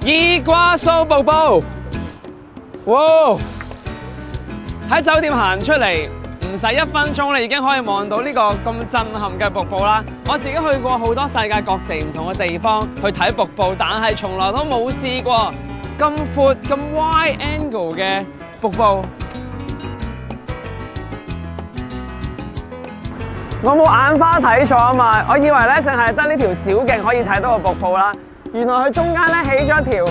伊瓜蘇瀑布，哇！喺酒店行出嚟唔使1分鐘，你已經可以望到呢個咁震撼嘅瀑布啦。我自己去過好多世界各地唔同嘅地方去睇瀑布，但係從來都冇試過咁闊咁 wide angle 嘅瀑布。我冇眼花睇錯啊嘛，我以為咧淨係得呢條小徑可以睇到個瀑布啦。原來佢中間咧起咗條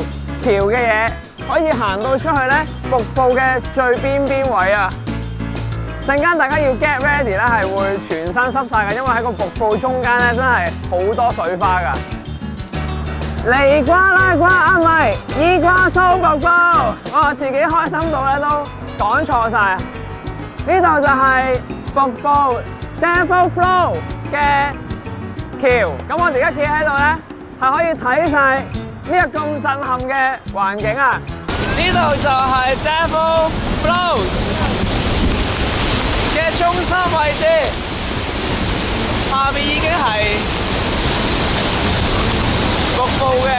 橋嘅嘢，可以行到出去咧瀑布嘅最邊位啊！陣間大家要 get ready 咧，係會全身濕晒嘅，因為喺個瀑布中間咧真係好多水花㗎。尼瓜拉瓜啊，唔係伊瓜蘇瀑布，我自己開心到咧都講錯晒。呢度就係瀑布 Devil Flow 嘅橋，咁我而家企喺度咧，係可以睇晒呢個咁震撼嘅環境啊！呢度就係 Devil Flows 嘅中心位置，下面已經係瀑布嘅